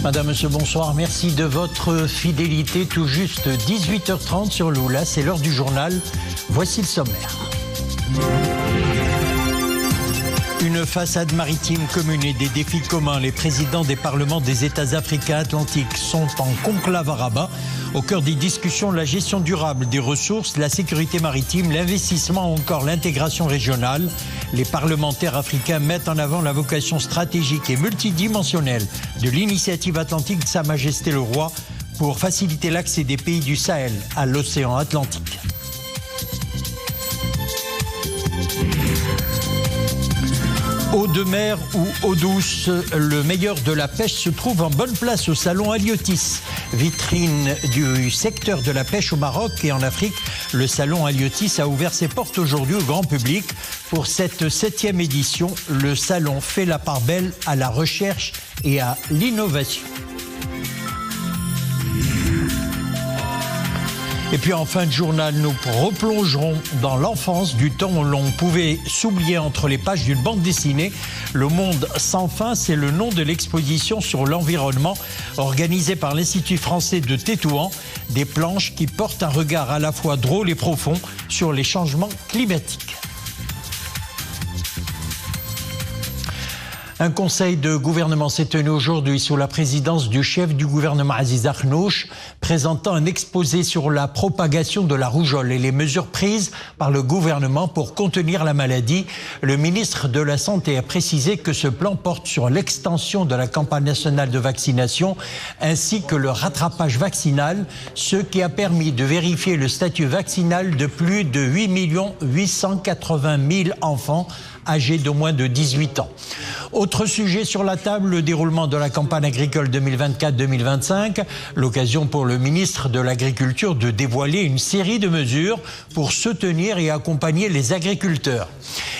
Madame, monsieur, bonsoir. Merci de votre fidélité. Tout juste 18h30 sur l'Oula, c'est l'heure du journal. Voici le sommaire. Une façade maritime commune et des défis communs. Les présidents des parlements des États africains atlantiques sont en conclave à Rabat. Au cœur des discussions, la gestion durable des ressources, la sécurité maritime, l'investissement ou encore l'intégration régionale. Les parlementaires africains mettent en avant la vocation stratégique et multidimensionnelle de l'initiative atlantique de Sa Majesté le Roi pour faciliter l'accès des pays du Sahel à l'océan Atlantique. Eau de mer ou eau douce, le meilleur de la pêche se trouve en bonne place au salon Haliotis. Vitrine du secteur de la pêche au Maroc et en Afrique, le salon Haliotis a ouvert ses portes aujourd'hui au grand public. Pour cette 7e édition, le salon fait la part belle à la recherche et à l'innovation. Et puis en fin de journal, nous replongerons dans l'enfance, du temps où l'on pouvait s'oublier entre les pages d'une bande dessinée. Le monde sans fin, c'est le nom de l'exposition sur l'environnement organisée par l'Institut français de Tétouan. Des planches qui portent un regard à la fois drôle et profond sur les changements climatiques. Un conseil de gouvernement s'est tenu aujourd'hui sous la présidence du chef du gouvernement Aziz Akhnouch, présentant un exposé sur la propagation de la rougeole et les mesures prises par le gouvernement pour contenir la maladie. Le ministre de la Santé a précisé que ce plan porte sur l'extension de la campagne nationale de vaccination ainsi que le rattrapage vaccinal, ce qui a permis de vérifier le statut vaccinal de plus de 8 880 000 enfants âgés de moins de 18 ans. Autre sujet sur la table, le déroulement de la campagne agricole 2024-2025. L'occasion pour le ministre de l'Agriculture de dévoiler une série de mesures pour soutenir et accompagner les agriculteurs.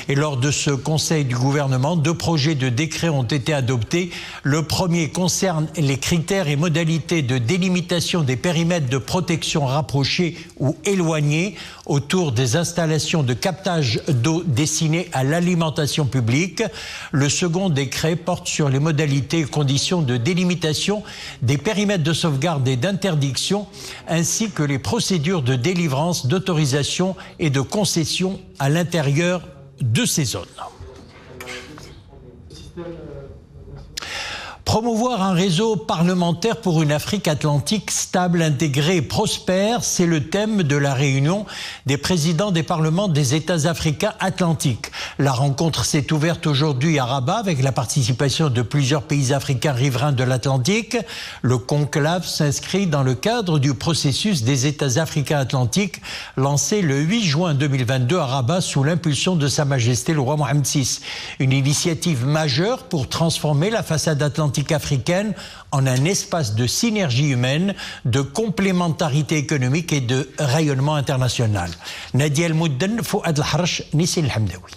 Et lors de ce conseil du gouvernement, 2 projets de décret ont été adoptés. Le premier concerne les critères et modalités de délimitation des périmètres de protection rapprochés ou éloignés autour des installations de captage d'eau destinées à l'alimentation publique. Le second décret porte sur les modalités et conditions de délimitation des périmètres de sauvegarde et d'interdiction, ainsi que les procédures de délivrance, d'autorisation et de concession à l'intérieur de ces zones. Promouvoir un réseau parlementaire pour une Afrique atlantique stable, intégrée et prospère, c'est le thème de la réunion des présidents des parlements des États africains atlantiques. La rencontre s'est ouverte aujourd'hui à Rabat avec la participation de plusieurs pays africains riverains de l'Atlantique. Le conclave s'inscrit dans le cadre du processus des États africains atlantiques lancé le 8 juin 2022 à Rabat sous l'impulsion de Sa Majesté le Roi Mohamed VI. Une initiative majeure pour transformer la façade atlantique africaine en un espace de synergie humaine, de complémentarité économique et de rayonnement international. Nadia El-Moudden, Fouad El-Harch, Nissi El-Hamdaoui.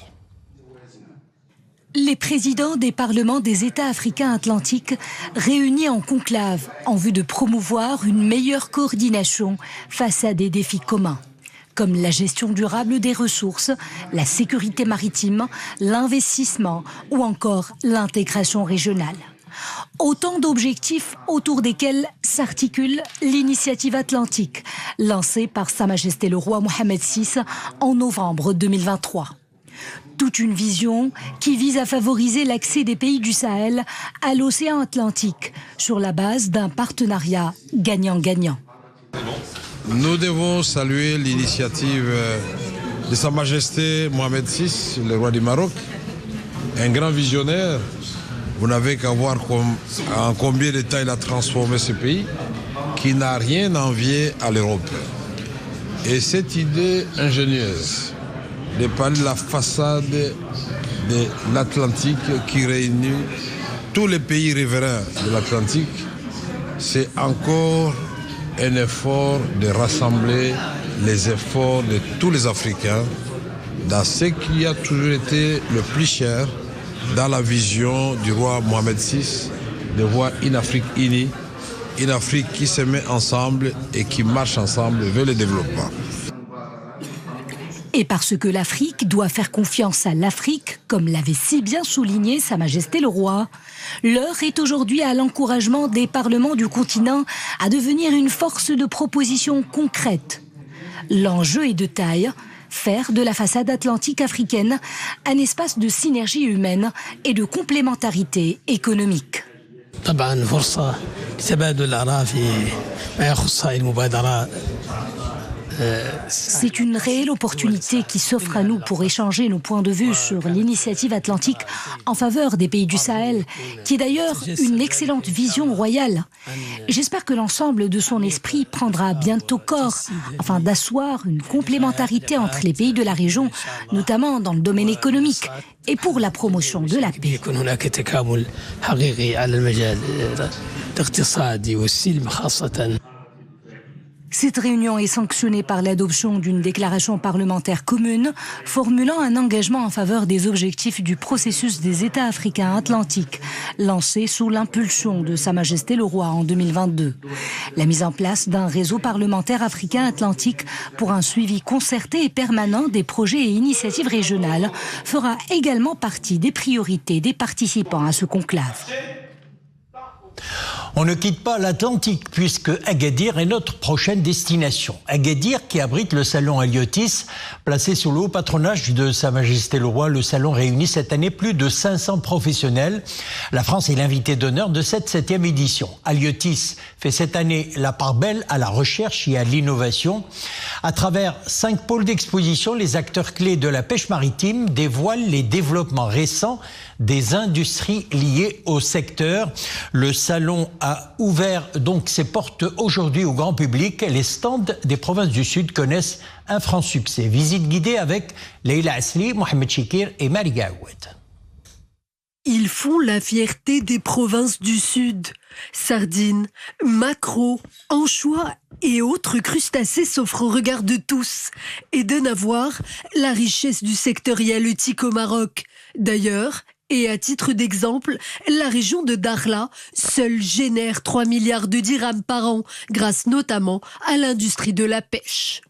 Les présidents des parlements des États africains atlantiques réunis en conclave en vue de promouvoir une meilleure coordination face à des défis communs, comme la gestion durable des ressources, la sécurité maritime, l'investissement ou encore l'intégration régionale. Autant d'objectifs autour desquels s'articule l'initiative atlantique, lancée par Sa Majesté le Roi Mohamed VI en novembre 2023. Toute une vision qui vise à favoriser l'accès des pays du Sahel à l'océan Atlantique sur la base d'un partenariat gagnant-gagnant. Nous devons saluer l'initiative de Sa Majesté Mohamed VI, le roi du Maroc, un grand visionnaire. Vous n'avez qu'à voir en combien de temps il a transformé ce pays, qui n'a rien envié à l'Europe. Et cette idée ingénieuse de parler de la façade de l'Atlantique qui réunit tous les pays riverains de l'Atlantique, c'est encore un effort de rassembler les efforts de tous les Africains dans ce qui a toujours été le plus cher dans la vision du roi Mohamed VI, de voir une Afrique unie, une Afrique qui se met ensemble et qui marche ensemble vers le développement. Et parce que l'Afrique doit faire confiance à l'Afrique, comme l'avait si bien souligné Sa Majesté le Roi, l'heure est aujourd'hui à l'encouragement des parlements du continent à devenir une force de proposition concrète. L'enjeu est de taille, faire de la façade atlantique africaine un espace de synergie humaine et de complémentarité économique. C'est une réelle opportunité qui s'offre à nous pour échanger nos points de vue sur l'initiative atlantique en faveur des pays du Sahel, qui est d'ailleurs une excellente vision royale. J'espère que l'ensemble de son esprit prendra bientôt corps, afin d'asseoir une complémentarité entre les pays de la région, notamment dans le domaine économique, et pour la promotion de la paix. Cette réunion est sanctionnée par l'adoption d'une déclaration parlementaire commune formulant un engagement en faveur des objectifs du processus des États africains atlantiques, lancé sous l'impulsion de Sa Majesté le Roi en 2022. La mise en place d'un réseau parlementaire africain atlantique pour un suivi concerté et permanent des projets et initiatives régionales fera également partie des priorités des participants à ce conclave. On ne quitte pas l'Atlantique puisque Agadir est notre prochaine destination. Agadir qui abrite le salon Aliotis, placé sous le haut patronage de Sa Majesté le Roi. Le salon réunit cette année plus de 500 professionnels. La France est l'invité d'honneur de cette 7e édition. Aliotis fait cette année la part belle à la recherche et à l'innovation. À travers 5 pôles d'exposition, les acteurs clés de la pêche maritime dévoilent les développements récents des industries liées au secteur. Le salon a ouvert donc ses portes aujourd'hui au grand public. Les stands des provinces du Sud connaissent un franc succès. Visite guidée avec Leila Asli, Mohamed Chikir et Marie Gaoued. Ils font la fierté des provinces du Sud. Sardines, maquereaux, anchois et autres crustacés s'offrent au regard de tous et donnent à voir la richesse du secteur halieutique au Maroc. D'ailleurs, et à titre d'exemple, la région de Dakhla seule génère 3 milliards de dirhams par an, grâce notamment à l'industrie de la pêche.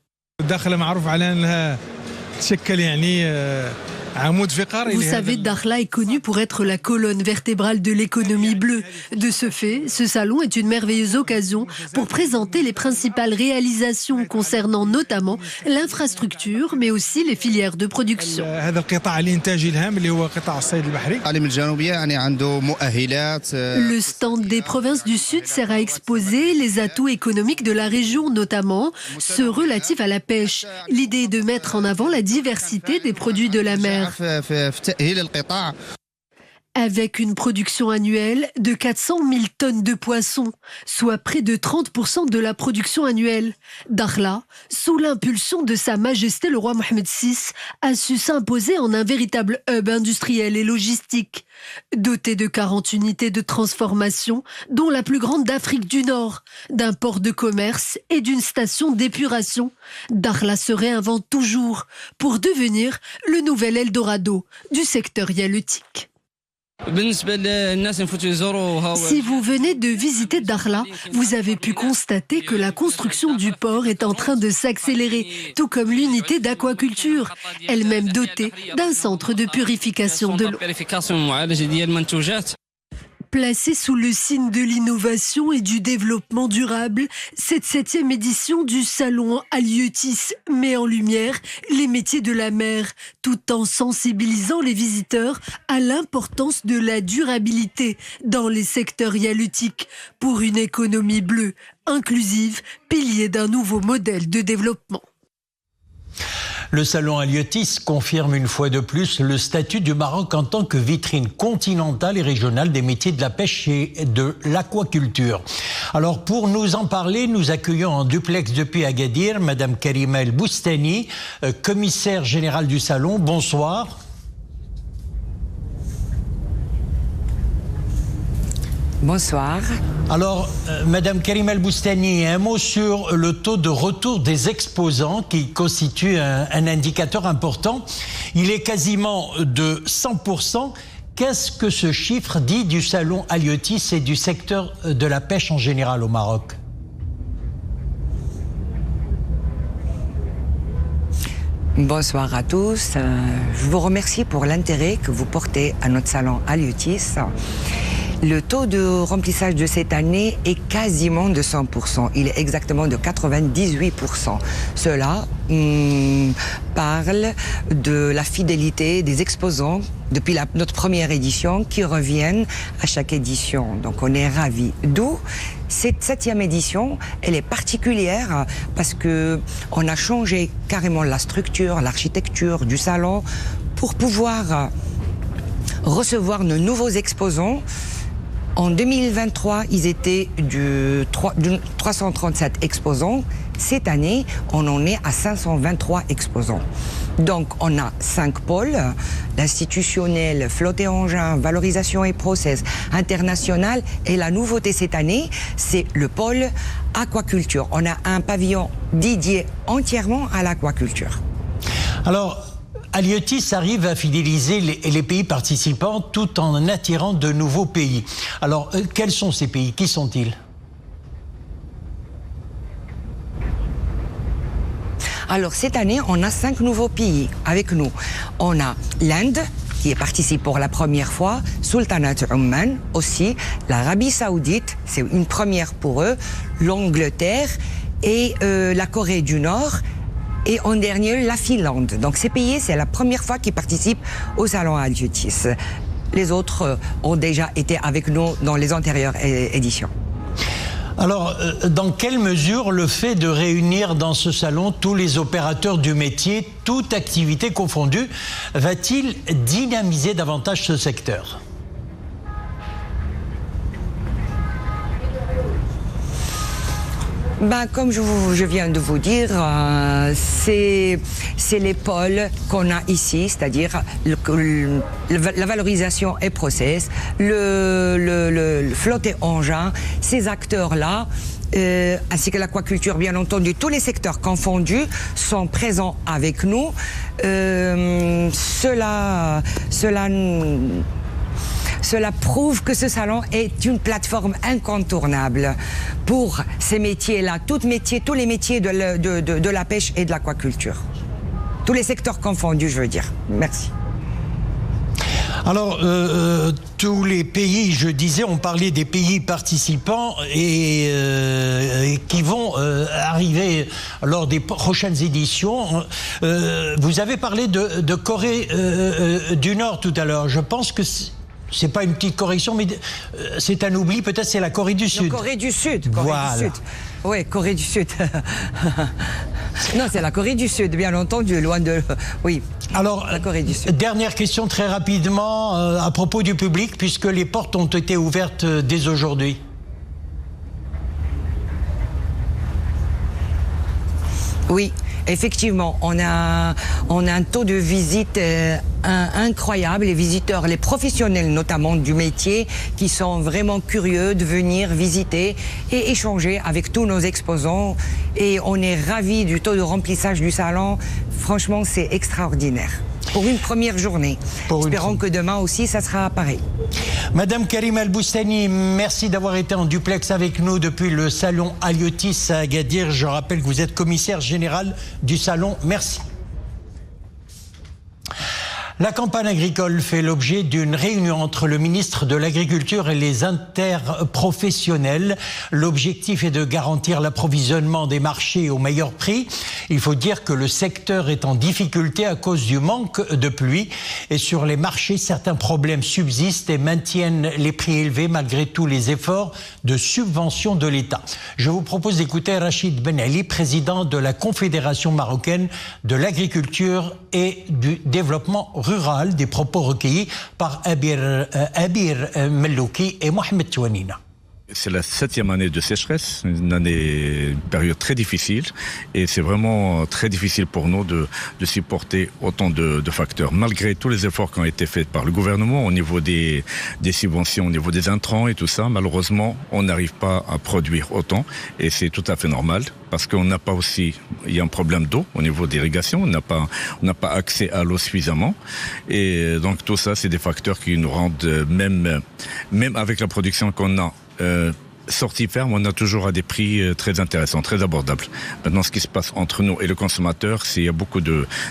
Vous savez, Dakhla est connu pour être la colonne vertébrale de l'économie bleue. De ce fait, ce salon est une merveilleuse occasion pour présenter les principales réalisations concernant notamment l'infrastructure, mais aussi les filières de production. Le stand des provinces du Sud sert à exposer les atouts économiques de la région, notamment ceux relatifs à la pêche. L'idée est de mettre en avant la diversité des produits de la mer. Avec une production annuelle de 400 000 tonnes de poissons, soit près de 30% de la production annuelle, Dakhla, sous l'impulsion de Sa Majesté le Roi Mohamed VI, a su s'imposer en un véritable hub industriel et logistique. Doté de 40 unités de transformation, dont la plus grande d'Afrique du Nord, d'un port de commerce et d'une station d'épuration, Dakhla se réinvente toujours pour devenir le nouvel Eldorado du secteur halieutique. Si vous venez de visiter Dakhla, vous avez pu constater que la construction du port est en train de s'accélérer, tout comme l'unité d'aquaculture, elle-même dotée d'un centre de purification de l'eau. Placée sous le signe de l'innovation et du développement durable, cette 7e édition du salon Aliotis met en lumière les métiers de la mer, tout en sensibilisant les visiteurs à l'importance de la durabilité dans les secteurs halieutiques pour une économie bleue, inclusive, pilier d'un nouveau modèle de développement. Le salon Aliotis confirme une fois de plus le statut du Maroc en tant que vitrine continentale et régionale des métiers de la pêche et de l'aquaculture. Alors pour nous en parler, nous accueillons en duplex depuis Agadir Madame Karima El Boustani, commissaire générale du salon. Bonsoir. Bonsoir. Alors, Madame Karima El Boustani, un mot sur le taux de retour des exposants qui constitue un indicateur important. Il est quasiment de 100%. Qu'est-ce que ce chiffre dit du salon Aliotis et du secteur de la pêche en général au Maroc ? Bonsoir à tous. Je vous remercie pour l'intérêt que vous portez à notre salon Aliotis. Le taux de remplissage de cette année est quasiment de 100%. Il est exactement de 98%. Cela parle de la fidélité des exposants depuis notre première édition qui reviennent à chaque édition. Donc on est ravis. D'où cette 7e édition, elle est particulière parce que on a changé carrément la structure, l'architecture du salon pour pouvoir recevoir nos nouveaux exposants. En 2023, ils étaient de 337 exposants. Cette année, on en est à 523 exposants. Donc, on a 5 pôles, l'institutionnel, flotte et engin, valorisation et process, international. Et la nouveauté cette année, c'est le pôle aquaculture. On a un pavillon dédié entièrement à l'aquaculture. Alors, Aliotis arrive à fidéliser les pays participants tout en attirant de nouveaux pays. Alors, quels sont ces pays? Qui sont-ils? Alors, cette année, on a 5 nouveaux pays avec nous. On a l'Inde, qui participe pour la première fois, Sultanat Oman aussi, l'Arabie Saoudite, c'est une première pour eux, l'Angleterre et la Corée du Nord. Et en dernier, la Finlande. Donc ces pays, c'est la première fois qu'ils participent au salon Aliotis. Les autres ont déjà été avec nous dans les antérieures éditions. Alors, dans quelle mesure le fait de réunir dans ce salon tous les opérateurs du métier, toute activité confondue, va-t-il dynamiser davantage ce secteur ? Comme je viens de vous dire, c'est les pôles qu'on a ici, c'est-à-dire la valorisation et process, le flotte et engin, ces acteurs-là, ainsi que l'aquaculture, bien entendu, tous les secteurs confondus sont présents avec nous. Cela prouve que ce salon est une plateforme incontournable pour ces métiers-là, tous les métiers de la pêche et de l'aquaculture. Tous les secteurs confondus, je veux dire. Merci. Alors, tous les pays, je disais, on parlait des pays participants et qui vont arriver lors des prochaines éditions. Vous avez parlé de Corée du Nord tout à l'heure. Je pense que c'est pas une petite correction, mais c'est un oubli. Peut-être c'est la Corée du Sud. Corée du Sud. Voilà. Du Sud. Oui, Corée du Sud. Non, c'est la Corée du Sud, bien entendu, loin de... Oui, alors, la Corée du Sud. Dernière question très rapidement à propos du public, puisque les portes ont été ouvertes dès aujourd'hui. Oui, effectivement, on a un taux de visite incroyable. Les visiteurs, les professionnels notamment du métier, qui sont vraiment curieux de venir visiter et échanger avec tous nos exposants. Et on est ravis du taux de remplissage du salon. Franchement, c'est extraordinaire. Pour une première journée. Espérons que demain aussi, ça sera pareil. Madame Karima El Boustani, merci d'avoir été en duplex avec nous depuis le salon Aliotis à Agadir. Je rappelle que vous êtes commissaire général du salon. Merci. La campagne agricole fait l'objet d'une réunion entre le ministre de l'Agriculture et les interprofessionnels. L'objectif est de garantir l'approvisionnement des marchés au meilleur prix. Il faut dire que le secteur est en difficulté à cause du manque de pluie. Et sur les marchés, certains problèmes subsistent et maintiennent les prix élevés malgré tous les efforts de subvention de l'État. Je vous propose d'écouter Rachid Ben Ali, président de la Confédération marocaine de l'agriculture et du développement rural, des propos recueillis par Abir Mellouki et Mohamed Touanina. C'est la 7e année de sécheresse, une période très difficile, et c'est vraiment très difficile pour nous de supporter autant de facteurs. Malgré tous les efforts qui ont été faits par le gouvernement au niveau des subventions, au niveau des intrants et tout ça, malheureusement, on n'arrive pas à produire autant, et c'est tout à fait normal, parce qu'on n'a pas aussi, il y a un problème d'eau au niveau d'irrigation, on n'a pas accès à l'eau suffisamment, et donc tout ça, c'est des facteurs qui nous rendent, même avec la production qu'on a, sortie ferme, on a toujours à des prix très intéressants, très abordables. Maintenant, ce qui se passe entre nous et le consommateur, c'est qu'il y a beaucoup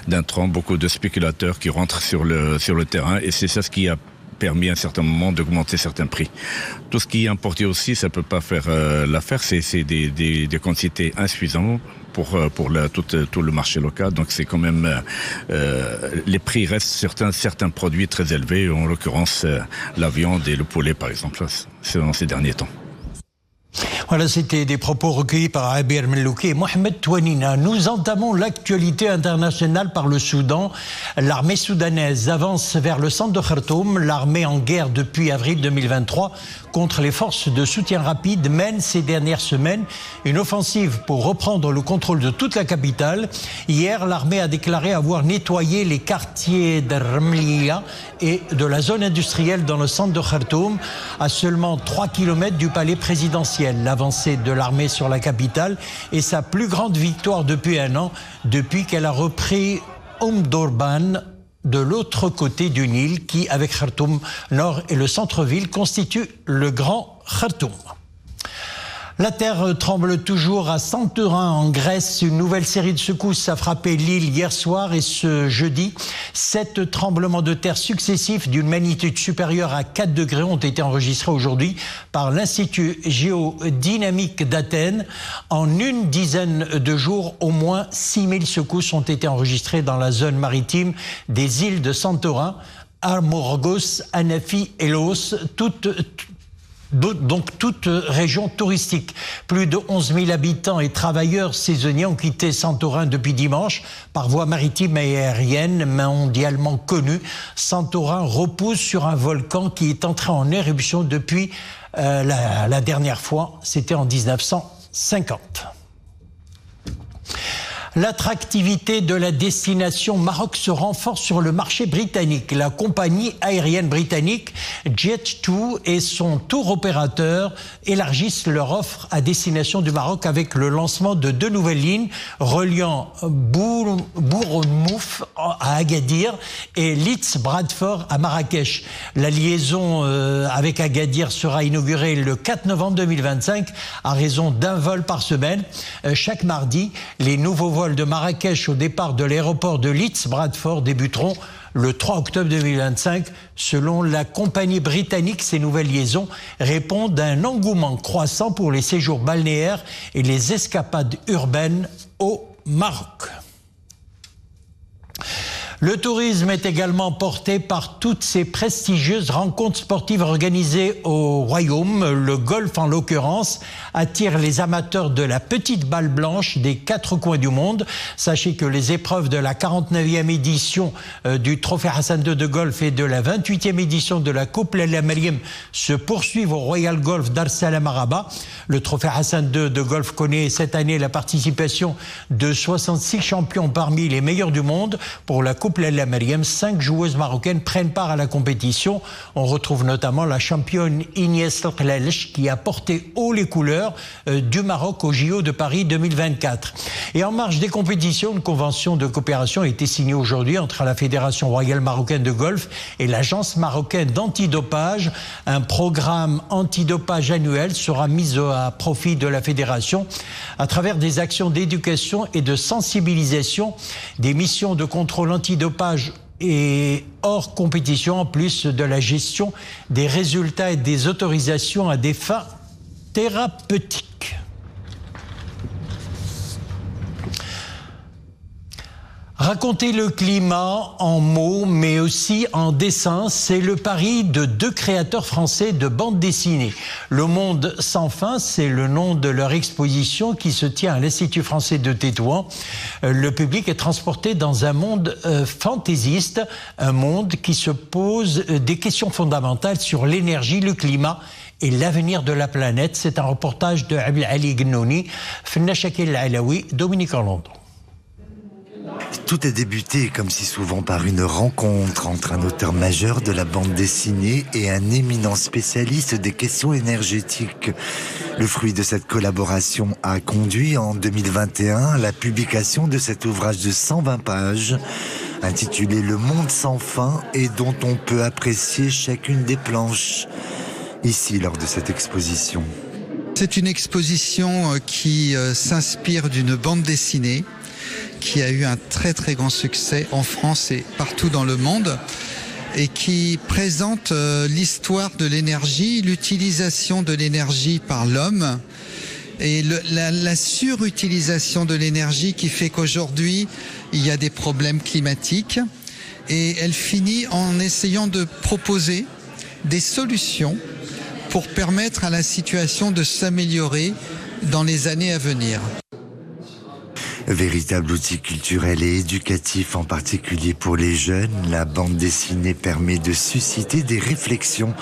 d'intrants, beaucoup de spéculateurs qui rentrent sur le terrain, et c'est ça ce qui a permis à un certain moment d'augmenter certains prix. Tout ce qui est importé aussi, ça peut pas faire l'affaire, c'est des quantités insuffisantes pour tout le marché local. Donc c'est quand même les prix restent certains produits très élevés, en l'occurrence la viande et le poulet par exemple, dans ces derniers temps. Voilà, c'était des propos recueillis par Abir Melouki et Mohamed Touanina. Nous entamons l'actualité internationale par le Soudan. L'armée soudanaise avance vers le centre de Khartoum. L'armée en guerre depuis avril 2023 contre les forces de soutien rapide mène ces dernières semaines une offensive pour reprendre le contrôle de toute la capitale. Hier, l'armée a déclaré avoir nettoyé les quartiers de Ramlia et de la zone industrielle dans le centre de Khartoum, à seulement 3 km du palais présidentiel. L'avancée de l'armée sur la capitale est sa plus grande victoire depuis un an, depuis qu'elle a repris Omdurman de l'autre côté du Nil, qui, avec Khartoum Nord et le centre-ville, constitue le Grand Khartoum. La terre tremble toujours à Santorin, en Grèce. Une nouvelle série de secousses a frappé l'île hier soir et ce jeudi. 7 tremblements de terre successifs d'une magnitude supérieure à 4 degrés ont été enregistrés aujourd'hui par l'Institut géodynamique d'Athènes. En une dizaine de jours, au moins 6000 secousses ont été enregistrées dans la zone maritime des îles de Santorin, Amorgos, Anafi et Los, donc toute région touristique. Plus de 11 000 habitants et travailleurs saisonniers ont quitté Santorin depuis dimanche par voie maritime et aérienne mondialement connue. Santorin repose sur un volcan qui est entré en éruption depuis la dernière fois, c'était en 1950. L'attractivité de la destination Maroc se renforce sur le marché britannique. La compagnie aérienne britannique Jet2 et son tour opérateur élargissent leur offre à destination du Maroc avec le lancement de 2 nouvelles lignes reliant Bournemouth à Agadir et Leeds-Bradford à Marrakech. La liaison avec Agadir sera inaugurée le 4 novembre 2025 à raison d'un vol par semaine. Chaque mardi, les nouveaux vols de Marrakech au départ de l'aéroport de Leeds-Bradford débuteront le 3 octobre 2025. Selon la compagnie britannique, ces nouvelles liaisons répondent à un engouement croissant pour les séjours balnéaires et les escapades urbaines au Maroc. Le tourisme est également porté par toutes ces prestigieuses rencontres sportives organisées au Royaume. Le golf, en l'occurrence, attire les amateurs de la petite balle blanche des 4 coins du monde. Sachez que les épreuves de la 49e édition du Trophée Hassan II de golf et de la 28e édition de la Coupe Leila Meriem se poursuivent au Royal Golf Dar es Salaam à Rabat. Le Trophée Hassan II de golf connaît cette année la participation de 66 champions parmi les meilleurs du monde. Pour la Coupe Leila Meriem, 5 joueuses marocaines prennent part à la compétition. On retrouve notamment la championne Inès Elkhlelch qui a porté haut les couleurs du Maroc au JO de Paris 2024. Et en marge des compétitions, une convention de coopération a été signée aujourd'hui entre la Fédération royale marocaine de golf et l'Agence marocaine d'antidopage. Un programme antidopage annuel sera mis à profit de la fédération à travers des actions d'éducation et de sensibilisation, des missions de contrôle antidopage et hors compétition, en plus de la gestion des résultats et des autorisations à des fins thérapeutiques. Raconter le climat en mots, mais aussi en dessin, c'est le pari de 2 créateurs français de bande dessinée. Le Monde sans fin, c'est le nom de leur exposition qui se tient à l'Institut français de Tétouan. Le public est transporté dans un monde fantaisiste, un monde qui se pose des questions fondamentales sur l'énergie, le climat et l'avenir de la planète. C'est un reportage de Abdel Ali Gnouni, Fenna Shakil Alaoui, Dominique Orlando. Tout a débuté, comme si souvent, par une rencontre entre un auteur majeur de la bande dessinée et un éminent spécialiste des questions énergétiques. Le fruit de cette collaboration a conduit en 2021 à la publication de cet ouvrage de 120 pages, intitulé « Le monde sans fin » et dont on peut apprécier chacune des planches, ici lors de cette exposition. C'est une exposition qui s'inspire d'une bande dessinée qui a eu un très très grand succès en France et partout dans le monde et qui présente l'histoire de l'énergie, l'utilisation de l'énergie par l'homme et la surutilisation de l'énergie qui fait qu'aujourd'hui il y a des problèmes climatiques et elle finit en essayant de proposer des solutions pour permettre à la situation de s'améliorer dans les années à venir. Véritable outil culturel et éducatif, en particulier pour les jeunes, la bande dessinée permet de susciter des réflexions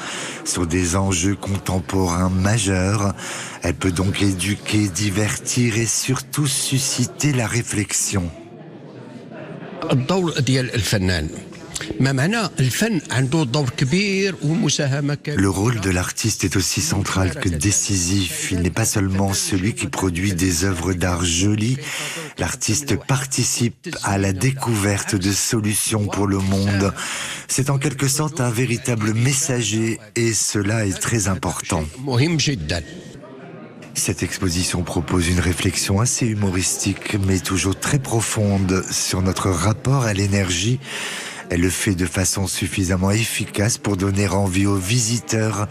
sur des enjeux contemporains majeurs. Elle peut donc éduquer, divertir et surtout susciter la réflexion. Le rôle de l'artiste est aussi central que décisif. Il n'est pas seulement celui qui produit des œuvres d'art jolies. L'artiste participe à la découverte de solutions pour le monde. C'est en quelque sorte un véritable messager et cela est très important. Cette exposition propose une réflexion assez humoristique, mais toujours très profonde sur notre rapport à l'énergie. Elle le fait de façon suffisamment efficace pour donner envie aux visiteurs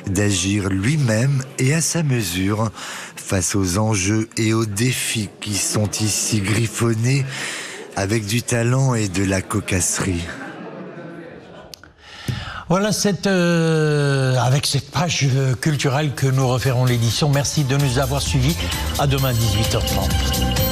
d'agir lui-même et à sa mesure face aux enjeux et aux défis qui sont ici griffonnés avec du talent et de la cocasserie. Voilà avec cette page culturelle que nous referons l'édition. Merci de nous avoir suivis. À demain 18h30.